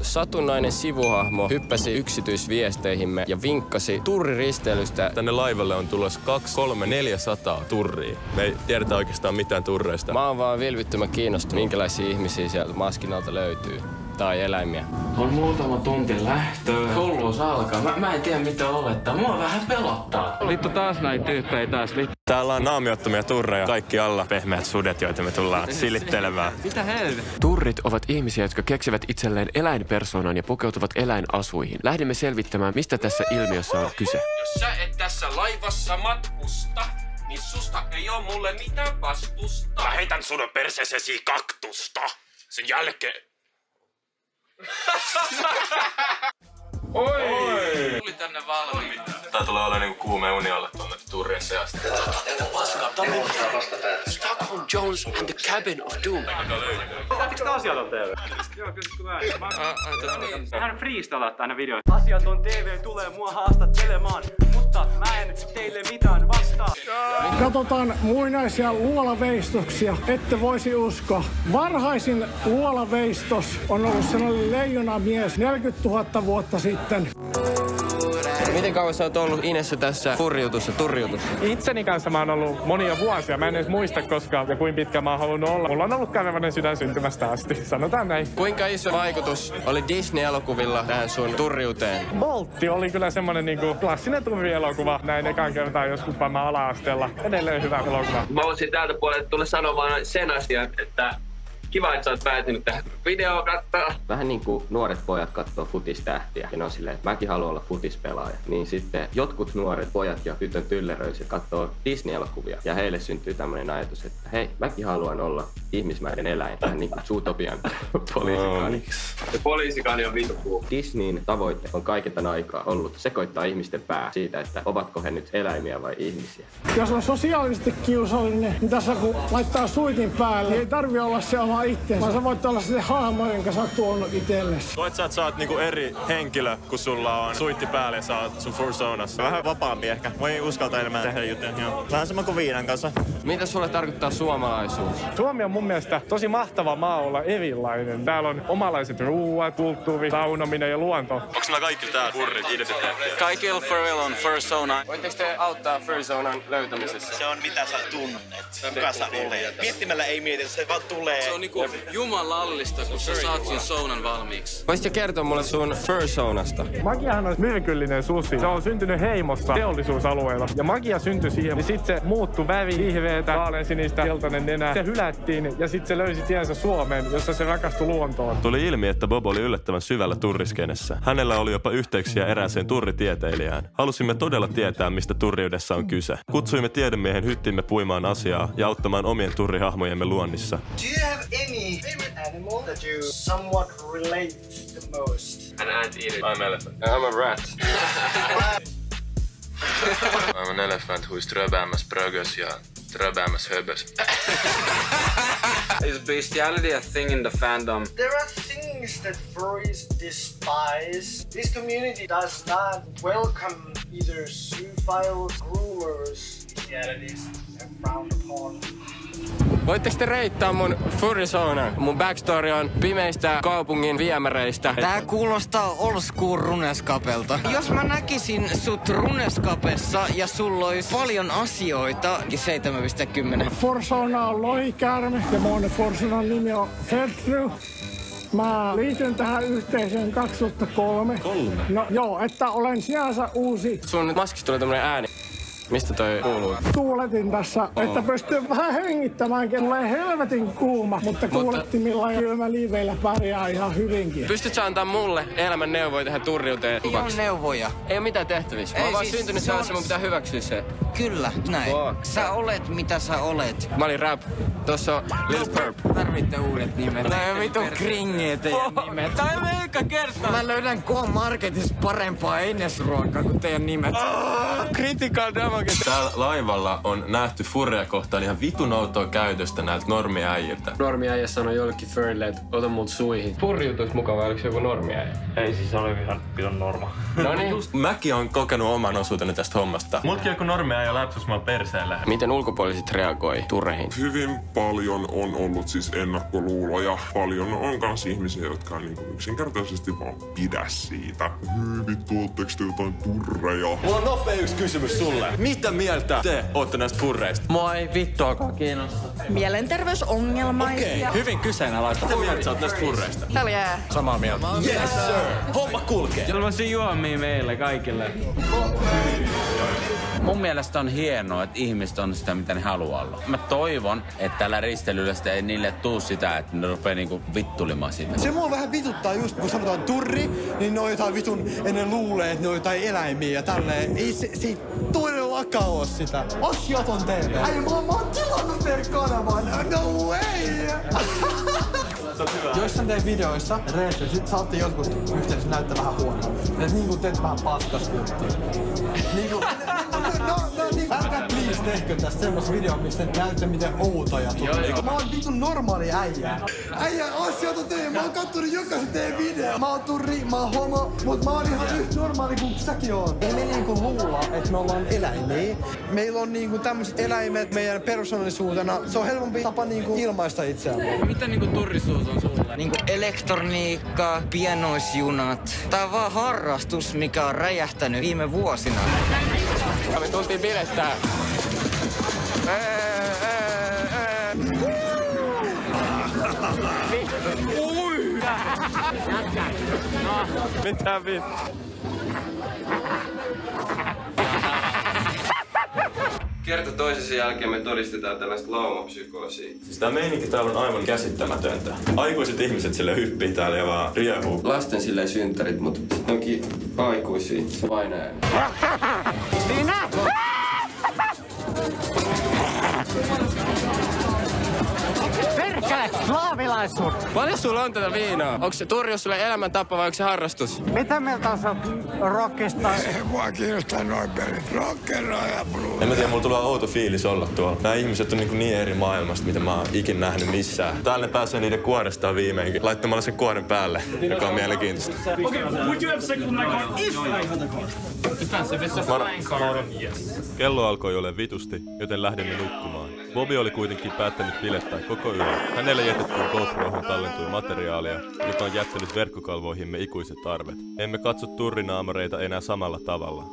satunnainen sivuhahmo hyppäsi yksityisviesteihimme ja vinkkasi turriristeilystä. Tänne laivalle on tulossa 2, 3, 400 turria. Me ei tiedetä oikeastaan mitään turreista. Mä oon vaan vilvittömän kiinnostunut, minkälaisia ihmisiä sieltä maskin alta löytyy. Tai eläimiä. On muutama tunti lähtöä. Hulluus alkaa. Mä en tiedä mitä olettaa. Mua vähän pelottaa. Vittu taas näitä tyyppejä taas. Täällä on naamiottomia turreja. Kaikki alla pehmeät sudet, joita me tullaan silittelemään. Mitä helvettiä? Turrit ovat ihmisiä, jotka keksivät itselleen eläinpersonan ja pukeutuvat eläinasuihin. Lähdemme selvittämään, mistä tässä ilmiössä on kyse. Jos sä et tässä laivassa matkusta, niin susta ei oo mulle mitään vastusta. Mä heitän sun perseesesi kaktusta. Sen jälkeen... Oi! Tuli tänne valmiina. Tää tulee olla niinku kuume uni alle tuonne turrien seasta. Stockholm Jones and the Cabin of Doom. Lähtikö tää Asiaton TV? Joo, kysytkö väärin. Hän freestylaat aina videoita. Asiaton TV tulee mua haastattelemaan, mutta mä en teille mitään vastaa. Katsotaan muinaisia luolaveistoksia, ette voisi uskoa. Varhaisin luolaveistos on ollut sellainen leijonamies 40 000 vuotta sitten. Miten kauan sä oot ollut Inessä tässä furriutussa, turriutussa? Itseni kanssa mä oon ollut monia vuosia. Mä en edes muista koskaan ja kuinka pitkä mä oon halunnut olla. Mulla on ollut käveväinen sydän syntymästä asti, sanotaan näin. Kuinka iso vaikutus oli Disney-elokuvilla tähän sun turriuteen? Boltti oli kyllä semmonen niinku klassinen turrielokuva. Näin ekan kertaa joskus varmaan ala-asteella. Edelleen hyvä elokuva. Mä voisin täältä puolelta tulla sanomaan sen asian, että kiva, että sä oot päätynyt tähän videoon katsoa. Vähän niin kuin nuoret pojat katsoo futistähtiä ja ne on silleen, että mäkin haluan olla futispelaaja. Niin sitten jotkut nuoret pojat ja tytön tylleröiset katsoo Disney-elokuvia ja heille syntyy tämmöinen ajatus, että hei, mäkin haluan olla ihmismäinen eläin. Vähän niin kuin Zootopian poliisikaani. Se poliisikaani on vitu kuu. Disneyn tavoite on kaiketan aikaa ollut sekoittaa ihmisten pää siitä, että ovatko he nyt eläimiä vai ihmisiä. Jos on sosiaalisesti kiusallinen, niin tässä kun laittaa suitin päälle, niin ei tarvi olla se oma itseensä, vaan sä voit olla se hahmo, jonka sä oot tuonut itsellesi. Koet sä, että sä oot niinku eri henkilö, kun sulla on suitti päällä ja sä oot sun fursoonassa? Vähän vapaampi ehkä. Voi uskaltaa enemmän tehdä juttuja. Joo. Vähän sama kuin viinan kanssa. Mitä sulle tarkoittaa suomalaisuus? Suomi on mun mielestä tosi mahtava maa olla erilainen. Täällä on omalaiset ruuat, kulttuuri, saunominen ja luonto. Onko sulla kaikilla tää furrit identiteettiä? Kaikilla Pharrell on Fursona. Voitteko te auttaa fursonan löytämisessä? Se on mitä sä tunnet. Kuka sä olet. Miettimällä ei mietitä, se vaan tulee. Se on niinku jumalallista, kun sä saat sun saunan valmiiksi. Voisitko kertoa mulle sun fursoonasta? Magiahan on myrkyllinen susi. Se on syntynyt heimossa teollisuusalueella. Ja magia syntyi siihen. Ja sit se muuttui väri, vihreetä, vaaleansinistä, keltainen nenä. Se hylättiin ja sit se löysi tiensä Suomeen, jossa se rakastui luontoon. Tuli ilmi, että Bob oli yllättävän syvällä turriskenessä. Hänellä oli jopa yhteyksiä erääseen turritieteilijään. Halusimme todella tietää, mistä turriudessa on kyse. Kutsuimme tiedemiehen hyttimme puimaan asiaa ja auttamaan omien turrihahmojemme luonnissa. Do you have any favorite animal that you somewhat relate the most? An anteater. I'm elephant. I'm a rat. I'm an elephant who is tröbäämässä brögös ja tröbäämässä höbös. Is bestiality a thing in the fandom? There are things that furries despise. This community does not welcome either zoophiles, groomers, bestialities, and frowned upon. Voitteko te reittaa mun furrisoonan? Mun backstory on pimeistä kaupungin viemäreistä. Tää kuulostaa old school runeskapelta. Jos mä näkisin sut runeskapessa ja sulla olisi paljon asioita, 7,10. Fursona on lohikäärme ja mun fursonan nimi on Fertru. Mä liityn tähän yhteisöön 2003. No joo, että olen sinänsä uusi. Sun maskista tulee tämmönen ääni. Mistä toi kuuluu? Tuuletin tässä, että pystyy vähän hengittämään. Tulee helvetin kuuma, mutta kuulettimilla ja kylmä liiveillä pärjää ihan hyvinkin. Pystyt sä antaa mulle elämän neuvoja tähän turriuteen? Ei ole neuvoja. Ei ole mitään tehtävissä. Mä oon vaan syntynyt sellaisen, mun pitää hyväksyä se. Kyllä, näin. Sä olet mitä sä olet. Mä olin rap. Tossa on Lil Purp. Tarvitte uudet nimet. Nää on vitun kringeet teidän nimet. Tää on meikka kertaa. Mä löydän K-Marketissa parempaa einesruokaa kuin teidän nimet. Critical damage. Täällä laivalla on nähty furria kohtaan ihan vitun outoa käytöstä näiltä normiäijiltä. Normiäijä sanoi jollekin furrille, että ota mut suihin. Furriutuis mukava, oliko se joku normiäijä? Ei, siis oli ihan pidon norma. No niin. Mäkin on kokenut oman osuuteni tästä hommasta. Mutkin joku normiäijä läpsus mua perseelle. Miten ulkopuoliset reagoi turreihin? Hyvin paljon on ollut siis ennakkoluuloja. Paljon on kans ihmisiä, jotka on niinku yksinkertaisesti yksinkertaisesti vaan pidä siitä. Hyi vittu, ootteko te jotain turreja? Mulla on nopea yksi kysymys sulle. Mitä mieltä te ootte näistä furreista? Mua ei vittuakaan kiinnosta. Mielenterveysongelmaisia. Hyvin kyseenalaista. Mitä mieltä sä oot näistä furreista? Hell yeah. Samaa mieltä. Yes sir! Homma kulkee! Ilmaisia juomia meille kaikille. Mun mielestä on hienoa, että ihmiset on sitä, mitä ne haluaa olla. Mä toivon, että tällä risteilyllä ei niille tuu sitä, että ne rupee niinku vittulimaan siitä. Se mua vähän vituttaa just, kun sanotaan turri, niin ne on jotain vitun, ja ne luulee, että ne on jotain eläimiä ja tälleen. Ei se ei todellakaan oo sitä. Asiaton TV. Äi, mä oon tilannut teille kanavan. No way! Joissain teidän videoissa, reissuissa, sit saatte jotkut yhteydessä näyttää vähän huonoa. Ja niinku teet vähän paskas juttuja. Niinku, niin, älkää please tehkö tästä semmos video, missä te näytte miten outoja tulee. Mä oon vitun normaali äijä. Äijä, asiaton TV, mä oon kattonut jokaisen teidän video. Mä oon turri, mä oon homo, mut mä oon ihan yhtä normaali kuin säkin oot. Ei me niinku luulla, että me ollaan eläimiä. Meillä on niinku tämmöiset eläimet meidän persoonallisuutena. Se on helpompi tapa niinku ilmaista itseään. Mitä niinku turrisuus on sulle? Niinku elektroniikka, pienoisjunat. Tää on vaan harrastus, mikä on räjähtänyt viime vuosina. Me tultiin bilettää. Mitä vittu? Kerta toisensa jälkeen me todistetaan tällaista laumapsykoosia. Siis tää meininki täällä on aivan käsittämätöntä. Aikuiset ihmiset sille hyppii täällä ja vaan riehuu. Lasten silleen synttärit, mut sit onkin aikuisia. Vainaa. Minä! Perkele, slaavilaisuus! Paljon sulla on tätä viinaa? Onko se turjus sulle elämäntapa vai onko se harrastus? Mitä mieltä on rockista? Mua kiinnostaa noin pelit. Rock'n'roll ja blues. En mä tiedä, mulla tulee outo fiilis olla tuolla. Nää ihmiset on niin eri maailmasta, mitä mä oon ikin nähnyt missään. Täällä ne pääsee niiden kuorestaan viimeinkin. Laittamalla sen kuoren päälle, joka on mielenkiintoista. Okay, would you have sex with my car if I had a car? Depends if it's a flying car, yes. Kello alkoi olla vitusti, joten lähdemme nukkumaan. Bobby oli kuitenkin päättänyt bilettää koko yön. Hänelle jätettyyn GoProhun tallentui materiaalia, joka on jättänyt verkkokalvoihimme ikuiset arvet. Emme katso turrinaamareita enää samalla tavalla.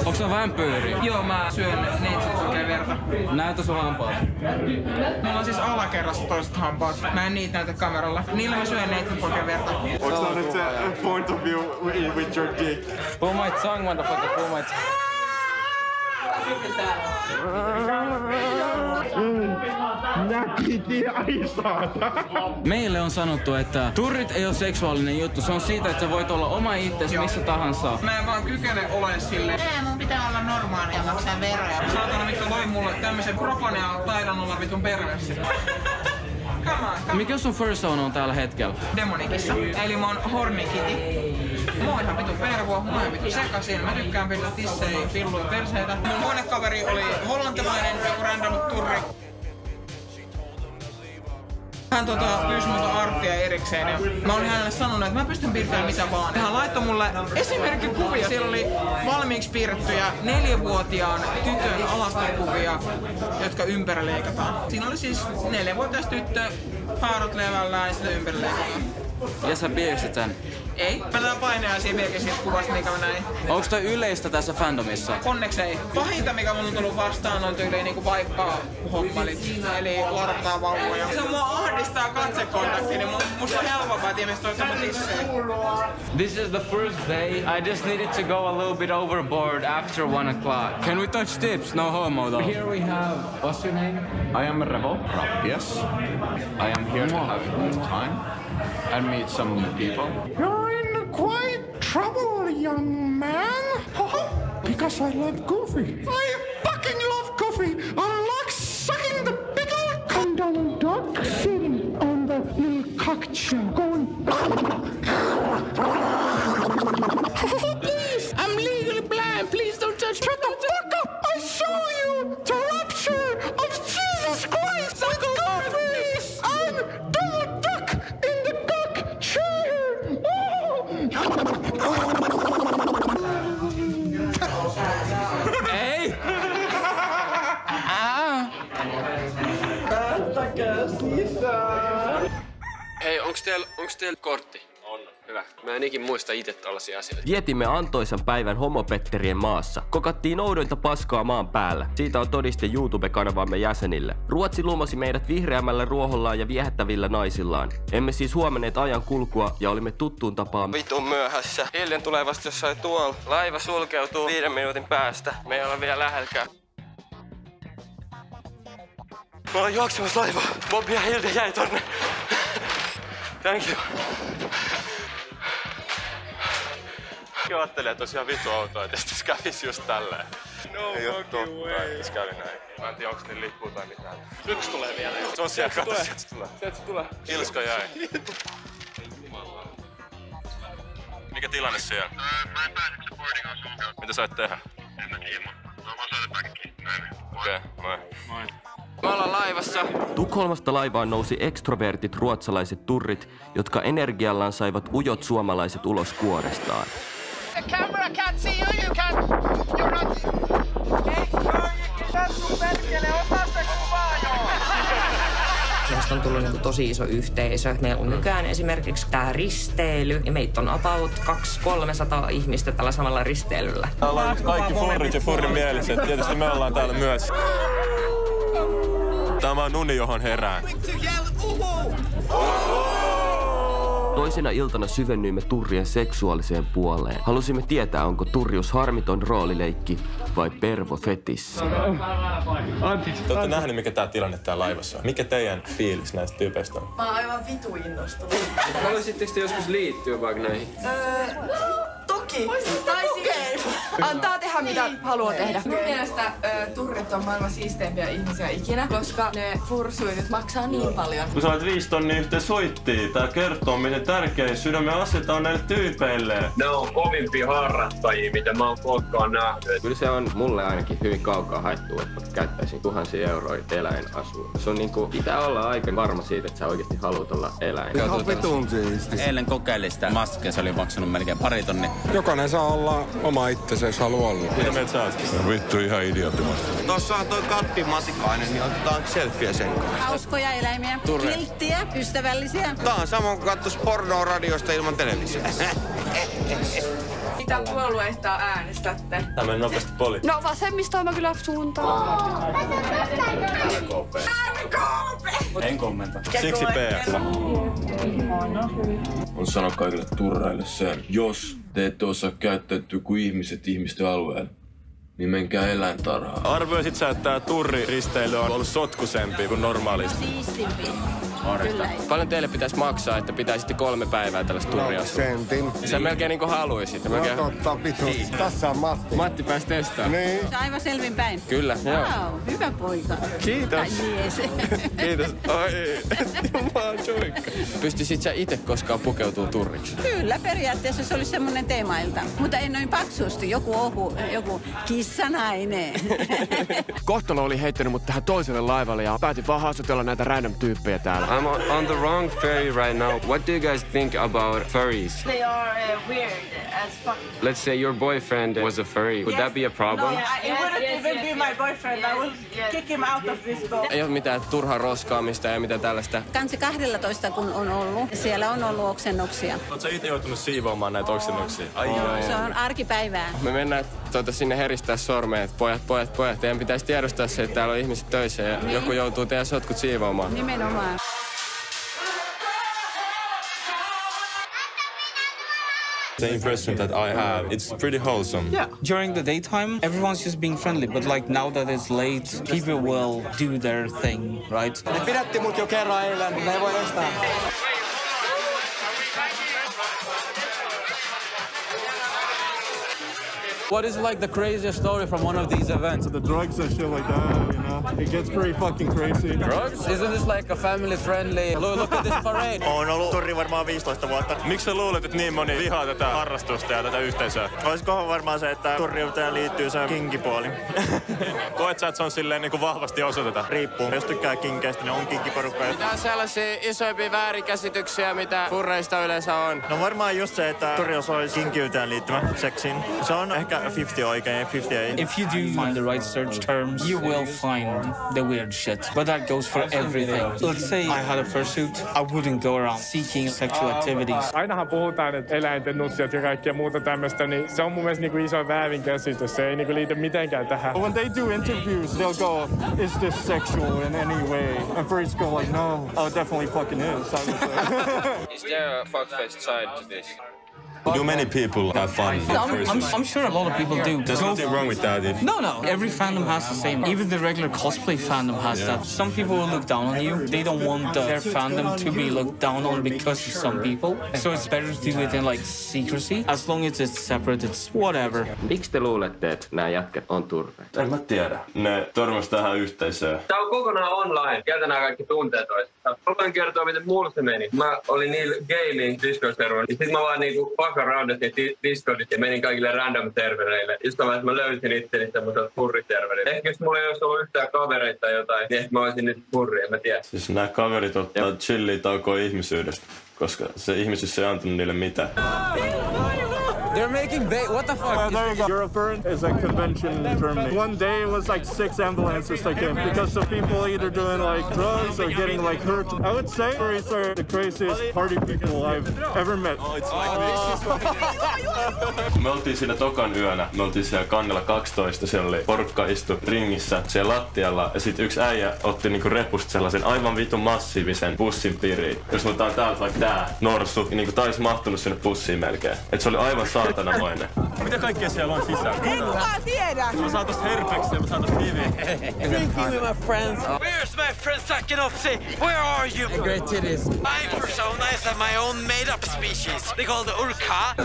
Onko se vampyyri? Joo, mä syön neitsyt verta. Näytä sun hampaat. Mulla on siis alakerrassa toiset hampaat. Mä en niitä näytä kameralla. Niillä mä syön neitsyt verta. Onks tää nyt se point of view with your dick? Pull my tongue, motherfucker, pull my tongue. Meille on sanottu, että turrit ei ole seksuaalinen juttu. Se on siitä, että sä voit olla oma itsesi missä tahansa. Mä en vaan kykene olemaan silleen. Mun pitää olla normaali ja maksaa veroja. Saatana mikä loi mulle tämmösen propon ja taidan olla vitun perverssi. Mikä sun persona on tällä hetkellä? Demonikissa. Eli mä oon Horny Kitty. Mä oon ihan vitun pervo, mä oon ihan vitun sekasin. Mä tykkään pitää tissejä, pilluja, perseitä. Mun huonekaveri oli hollantilainen, joku random turri. Hän pyysi multa arttia erikseen ja mä olin hänelle sanonut, että mä pystyn piirtämään mitä vaan. Hän laittoi mulle esimerkkikuvia. Siellä oli valmiiksi piirrettyjä 4-vuotiaan tytön alastonkuvia, jotka ympärileikataan. Siinä oli siis 4-vuotias tyttö, haarut levällään ja sitten ympärileikataan. Ja sä piirsit sen? Ei. Mä tän painajaisia piirkin siitä kuvasta, mikä mä näin. Onks toi yleistä tässä fandomissa? Onneksi ei. Pahinta, mikä mun on tullut vastaan, on tyyliin niinku vaippa-hommalit. Eli larptaa vauvoja. Se mua ahdistaa katsekontakti, niin musta on helpompaa, että ihmiset toistaa mun tissejä. This is the first day. I just needed to go a little bit overboard after 1 o'clock. Can we touch tips? No homo though. Here we have... What's your name? I am Revo. Yes. I am here to have a good time and meet some people. You're in quite trouble, young man. Because I love Goofy. I fucking love Goofy. I like sucking the big old cum Donald Duck sitting on the little cock chair going... Please, I'm legally blind. Please don't touch me. Shut the fuck up. I show you the rapture of Jesus Christ. Suck on please. I'm Donald Duck in the cock chair. Ei! Hei, onks teillä kortti? On. Hyvä. Mä en ikin muista itse tällaisia asioita. Vietimme antoisan päivän homopetterien maassa. Kokattiin oudointa paskaa maan päällä. Siitä on todiste YouTube-kanavamme jäsenille. Ruotsi lumasi meidät vihreämmällä ruohollaan ja viehättävillä naisillaan. Emme siis huomanneet ajan kulkua ja olimme tuttuun tapaan Vitun myöhässä. Hilden tulee vasta jossain tuolla. Laiva sulkeutuu 5 minuutin päästä. Me ei olla vielä lähelläkään. Me ollaan juoksemassa laivaa. Bobby ja Hilde jäi tonne. Thank you. Mä ajattelin, että olisi ihan vitu autoa, että tässä kävisi just tälleen. No fucking way. Tässä kävi näin. Mä en tiedä, onks niin lippua tai mitään. Yksi tulee vielä. Se on siellä, kato, sieltä se tulee. Sieltä se tulee. Ilska jäi. Mikä tilanne siellä? Mä en pääse, se boarding on sulkeutunut. Mitä sait tehdä? En mä tiedä, mutta mä soitan päkkiin. Okei, moi. Moi. Me ollaan laivassa. Tukholmasta laivaan nousi ekstrovertit ruotsalaiset turrit, jotka energiallaan saivat ujot suomalaiset ulos kuorestaan. The camera can't see you, you're not... Meistä on tullut tosi iso yhteisö. Meillä on nykyään esimerkiksi tää risteily, ja meitä on about 200-300 ihmistä tällä samalla risteilyllä. Täällä on kaikki furrit ja furrin mieliset. Tietysti me ollaan täällä myös. Tämä on uni, johon herään. Toisena iltana syvennyimme turrien seksuaaliseen puoleen. Halusimme tietää, onko turrius harmiton roolileikki vai pervo fetis. Te ootte nähnyt, mikä tää tilanne tää laivassa on. Mikä teidän fiilis näistä tyypeistä on? Mä oon aivan vitu innostunut. Haluaisitteko te joskus liittyä vaikka näihin? Toki. Tai siis antaa tehdä mitä haluaa tehdä. Mun mielestä turrit on maailman siisteimpiä ihmisiä ikinä, koska ne fursuinnit maksaa niin paljon. Kun sä olet 5 tonnia yhteen soittiin, tää kertoo, miten tärkein sydämen asioita on näille tyypeille. Ne on kovimpia harrastajia, mitä mä oon koskaan nähnyt. Kyllä se on mulle ainakin hyvin kaukaa haettu, että käyttäisin tuhansia euroja eläinasuun. Se on niinku, pitää olla aika varma siitä, että sä oikeesti haluat olla eläin. Eilen kokeilin sitä maskia, se oli maksanut melkein 2 tonnia. Jokainen saa olla oma itsensä, jos haluaa olla. Mitä meitä sä oot? Vittu ihan idioottimasta. Tossa on toi Kappi Matikainen, niin otetaan selfieä sen kanssa. Hauskoja eläimiä, kilttiä, ystävällisiä. Tää on samoin kuin kattois pornoa radiosta ilman televisiota. Mitä puolueista äänestätte? Tää meni nopeasti poliitti. No vasemmistoa mä kyllä suuntaan. RKP. RKP! En kommenta. Siksi PS. On sanoa kaikille turraille sen, jos te ette osaa käyttäytyä kuin ihmiset ihmisten alueella, niin menkää eläintarhaan. Arvioisit sä, että tää turriristeily on ollut sotkusempi kuin normaalisti? Siistimpi. Kyllä. Paljon teille pitäisi maksaa, että pitäisitte 3 päivää tällaista turriasua? Sentin. Sä melkein niinku haluisit. No totta, vitu. Tässä on Matti. Matti pääsi testaamaan. Niin. Se on aivan selvinpäin. Kyllä, joo. Wow, hyvä poika. Kiitos. Jees. Kiitos. Ai, jumaa joikka. Pystyisit sä itse koskaan pukeutuu turriksi? Kyllä, periaatteessa se olisi semmoinen teemailta. Mutta ei noin paksusti. Joku kissanainen. Kohtalo oli heittänyt mut tähän toiselle laivalle ja päätin vaan haastotella näitä random tyyppejä täällä. I'm on the wrong ferry right now. What do you guys think about furries? They are weird as fuck. Let's say your boyfriend was a furry. Would that be a problem? No, it wouldn't even be my boyfriend. I will kick him out of this boat. Ei ole mitään turhaa roskaamista ja mitään tällaista. Kansi 12 kun on ollut. Siellä on ollut oksennuksia. Oot sä itse joutunut siivoamaan näitä oksennuksia? Se on arkipäivää. Me mennään sinne heristää sormeet. Pojat. Teidän pitäisi tiedostaa se, että täällä on ihmiset töissä ja joku joutuu teidän sotkut siivoamaan. Nimenomaan. The impression that I have, it's pretty wholesome. Yeah, during the daytime, everyone's just being friendly, but like now that it's late, people will do their thing, right? Ne pidätti mut jo kerran eilen, mutta ei voi estää. What is like the craziest story from one of these events? The drugs and shit like that, you know. It gets pretty fucking crazy. Drugs? Isn't this like a family-friendly? Look at this parade. On ollut turri varmaan 15 vuotta. Miksi sä luulet, että niin moni vihaa tätä harrastusta ja tätä yhteisöä? Olisikohan varmaan se, että turriuteen liittyy se kinkipuoli. Koet sä, että se on silleen niin kuin vahvasti osoiteta? Riippuu. Jos tykkää kinkeistä, niin on kinkiporukka. Mitä on sellaisia isoimpia väärinkäsityksiä, mitä furreista yleensä on? No varmaan just se, että turrius olisi kinkiyteen liittymä seksiin. Se on ehkä 50 oikein ja 50 ei. If you do find the right search terms, you will find the weird shit. But that goes for everything. Let's say I had a fursuit, I wouldn't go around seeking sexual activities. Ainahan puhutaan, että eläinten nutsijat ja kaikkea muuta tämmöistä, niin se on mun mielestä niinku iso väärinkäsitys. Se ei niinku liity mitenkään tähän. When they do interviews, they'll go, is this sexual in any way? And Freaks go like, no. Oh, it definitely fucking is. Is there a fuckfest side to this? Do many people have fun? I'm sure a lot of people do. There's nothing wrong with that. No. Every fandom has the same. Even the regular cosplay fandom has that. Some people will look down on you. They don't want their fandom to be looked down on because of some people. So it's better to do it in like secrecy. As long as it's separate, it's whatever. Miksi te luulette, että nämä jätkät on turreita? En mä tiedä. Ne törmäs tähän yhteisöön. Tää on kokonaan online. Sieltä nämä kaikki tuntee toistaan. Haluan kertoa, miten mulle se meni. Mä olin niillä gaming Discord-serverillä. Sitten mä vaan niinku raudattiin Discordit ja menin kaikille random-servereille. Jostain vaiheessa mä löysin itseni semmoiselta furri-serverille. Ehkä jos mulla ei olisi ollut yhtään kavereita tai jotain, niin ehkä mä olisin nyt furri, en mä tiedä. Siis nämä kaverit ottaa chillia taukoa ihmisyydestä, koska se ihmisyys ei antanut niille mitään. They're making bait. What the fuck? There you go. Eurofurn is a convention in Germany. One day it was like 6 ambulances that came because of people either doing like drugs or getting like hurt. I would say furries are the craziest party people I've ever met. Me oltiin siinä tokan yönä. Me oltiin siellä kannella 12. Siellä oli porukka istu ringissä siellä lattialla. Ja sit yksi äijä otti niinku repusta sellaisen aivan vitun massiivisen pussin piriin. Jos me otetaan täältä vaikka tää norsu, niin niinku taisi mahtunut sinne pussiin melkein. Et se oli aivan saatanamoinen. Mitä kaikkea siellä on sisällä? Ei kukaan tiedä! Mä saan tosta herpeksiä, mä saan tosta hiviä. Drinking with my friends. Where's my friend Sakinopsi? Where are you? Great titties. My persona is my own made-up species. They call the urka.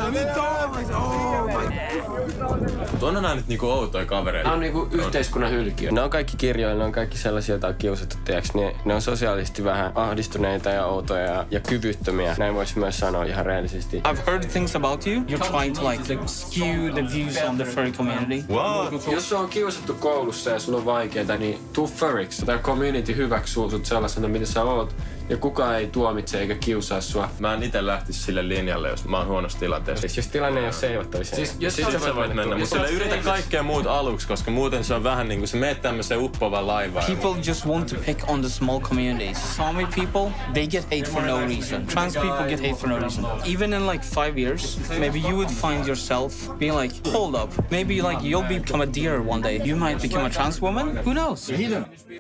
On nää nyt niinku outoja kavereita. Nää on niinku yhteiskunnan hylkiö. Ne on kaikki kirjoilla, ne on kaikki sellaisia, joita on kiusattu, tiiäks. Ne on sosiaalisesti vähän ahdistuneita ja outoja ja kyvyttömiä. Näin voisi myös sanoa ihan reellisesti. I've heard things about you. You're trying to like skew the views on the furry community. What? Jos on kiusattu koulussa ja sulla on vaikeeta, niin tuu furriksi. Tämä community hyväksyy sut sellaisena, mitä sä oot. Ja kukaan ei tuomitse eikä kiusaa sua. Mä en ite lähtisi sille linjalle, jos mä oon huonossa tilanteessa. Siis jos tilanne ei ole seivattavissa. Siis sä voit mennä, mutta sille yritä kaikkea muut aluksi, koska muuten se on vähän niinku se meet tämmöiseen uppovan laivaan. People just want to pick on the small communities. Sami people, they get hate for no reason. Trans people get hate for no reason. Even in like 5 years, maybe you would find yourself being like, hold up, maybe like you'll become a deer one day. You might become a trans woman? Who knows?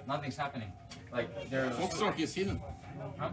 Nothing's happening. Like, there's... Foxrock is hidden. Huh?